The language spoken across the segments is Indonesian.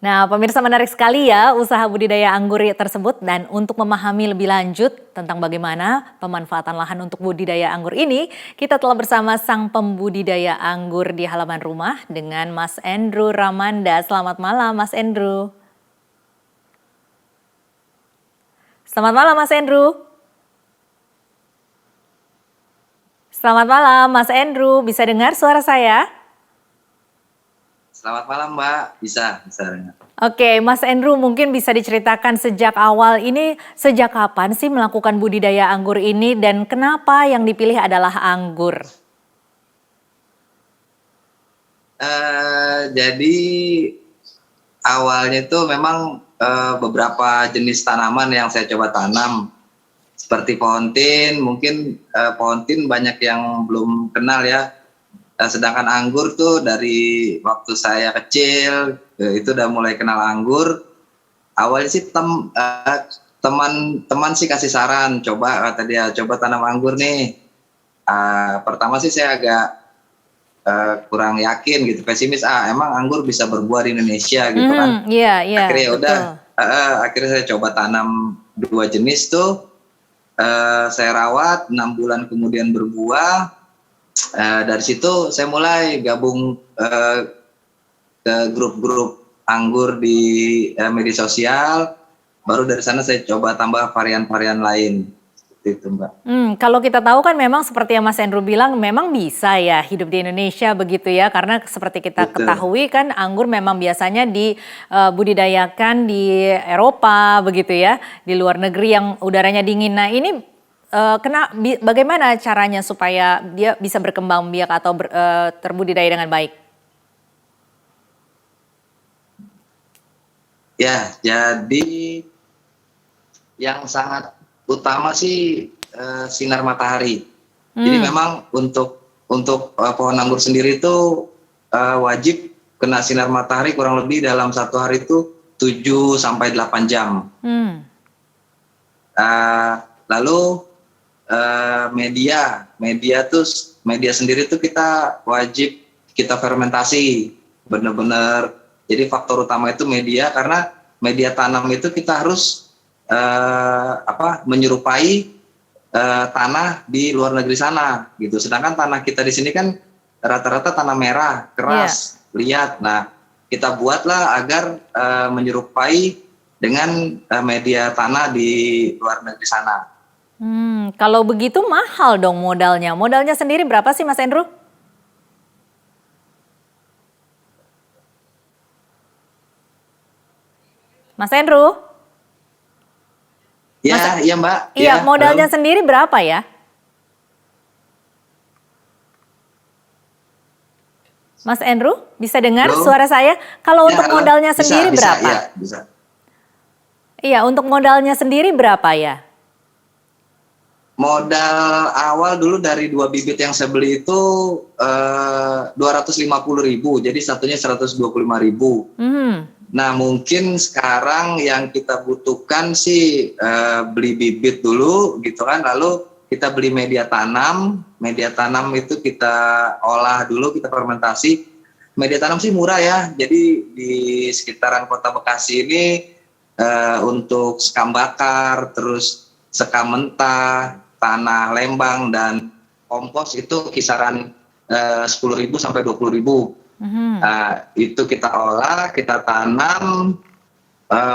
Nah, pemirsa menarik sekali ya usaha budidaya anggur tersebut dan untuk memahami lebih lanjut tentang bagaimana pemanfaatan lahan untuk budidaya anggur ini, kita telah bersama sang pembudidaya anggur di halaman rumah dengan Mas Andrew Ramanda. Selamat malam, Mas Andrew. Selamat malam, Mas Andrew. Selamat malam, Mas Andrew. Bisa dengar suara saya? Selamat malam Mbak, bisa. Oke, Mas Andrew mungkin bisa diceritakan sejak awal ini, sejak kapan sih melakukan budidaya anggur ini dan kenapa yang dipilih adalah anggur? Jadi awalnya itu memang beberapa jenis tanaman yang saya coba tanam. Seperti pohon tin, mungkin pohon tin banyak yang belum kenal ya. Sedangkan anggur tuh dari waktu saya kecil itu udah mulai kenal anggur. Awalnya sih teman-teman sih kasih saran, coba kata dia, coba tanam anggur nih. Pertama sih saya agak kurang yakin gitu, pesimis. Emang anggur bisa berbuah di Indonesia gitu kan? Iya, Akhirnya ya udah, betul. akhirnya saya coba tanam 2 jenis tuh. Saya rawat 6 bulan kemudian berbuah. Dari situ saya mulai gabung ke grup-grup anggur di media sosial. Baru dari sana saya coba tambah varian-varian lain. Seperti itu Mbak. Kalau kita tahu kan memang seperti yang Mas Andrew bilang memang bisa ya hidup di Indonesia begitu ya. Karena seperti kita ketahui kan anggur memang biasanya dibudidayakan di Eropa begitu ya. Di luar negeri yang udaranya dingin. Nah ini bagaimana caranya supaya dia bisa berkembang biak atau terbudidaya dengan baik? Ya, jadi yang sangat utama sih sinar matahari. Jadi memang untuk pohon anggur sendiri itu wajib kena sinar matahari kurang lebih dalam 1 hari itu 7 sampai 8 jam. Lalu media sendiri tuh kita wajib kita fermentasi benar-benar. Jadi faktor utama itu media, karena media tanam itu kita harus menyerupai tanah di luar negeri sana gitu. Sedangkan tanah kita di sini kan rata-rata tanah merah, keras, liat. Nah, kita buatlah agar menyerupai dengan media tanah di luar negeri sana. Kalau begitu mahal dong modalnya. Modalnya sendiri berapa sih Mas Andrew? Mas Andrew? Iya Mbak. Iya, modalnya sendiri berapa ya? Mas Andrew, bisa dengar suara saya? Kalau untuk modalnya sendiri berapa? Bisa. Iya, untuk modalnya sendiri berapa ya? Modal awal dulu dari 2 bibit yang saya beli itu 250.000, jadi satunya 125.000. Nah mungkin sekarang yang kita butuhkan sih beli bibit dulu gitu kan, lalu kita beli media tanam itu kita olah dulu, kita fermentasi. Media tanam sih murah ya, jadi di sekitaran Kota Bekasi ini untuk sekam bakar, terus sekam mentah, tanah lembang dan kompos itu kisaran 10.000 sampai 20.000. Itu kita olah, kita tanam.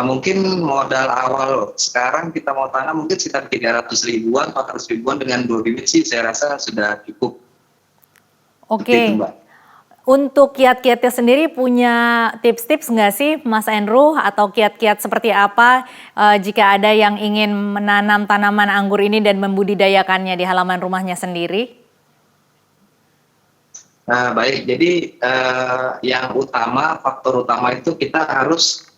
Mungkin modal awal sekarang kita mau tanam mungkin sekitar 300.000-an, 400.000-an dengan 2 bibit sih saya rasa sudah cukup. Oke. Untuk kiat-kiatnya sendiri punya tips-tips nggak sih Mas Andrew, atau kiat-kiat seperti apa jika ada yang ingin menanam tanaman anggur ini dan membudidayakannya di halaman rumahnya sendiri? Baik, jadi yang faktor utama itu kita harus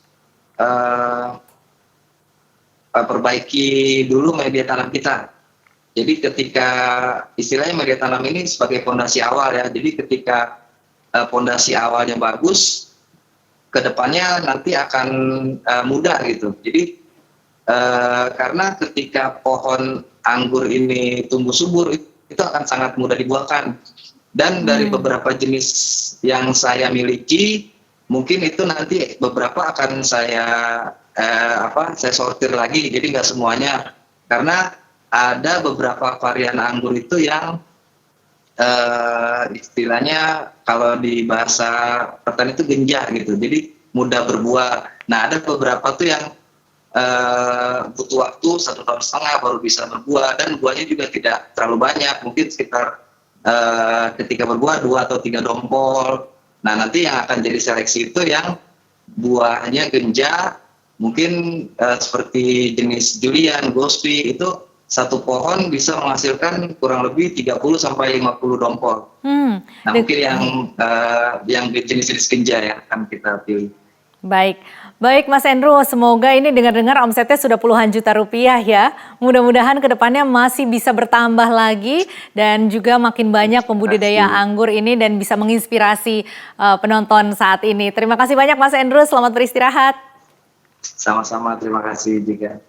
perbaiki dulu media tanam kita. Jadi ketika istilahnya media tanam ini sebagai fondasi awal ya, jadi ketika fondasi awalnya bagus, kedepannya nanti akan mudah gitu. Jadi karena ketika pohon anggur ini tumbuh subur itu akan sangat mudah dibuahkan. Dan dari beberapa jenis yang saya miliki, mungkin itu nanti beberapa akan saya sortir lagi, jadi nggak semuanya, karena ada beberapa varian anggur itu yang istilahnya kalau di bahasa petani itu genjah gitu, jadi mudah berbuah. Nah, ada beberapa tuh yang butuh waktu 1,5 tahun baru bisa berbuah, dan buahnya juga tidak terlalu banyak, mungkin sekitar ketika berbuah 2 atau 3 dompol. Nah, nanti yang akan jadi seleksi itu yang buahnya genjah, mungkin seperti jenis Julian, Gospi, itu satu pohon bisa menghasilkan kurang lebih 30 sampai 50 dompol. Nah, mungkin yang jenis-jenis genjah yang akan kita pilih. Baik, baik Mas Endro, semoga ini dengar-dengar omsetnya sudah puluhan juta rupiah ya. Mudah-mudahan kedepannya masih bisa bertambah lagi dan juga makin banyak pembudidaya anggur ini dan bisa menginspirasi penonton saat ini. Terima kasih banyak Mas Endro, selamat beristirahat. Sama-sama, terima kasih juga.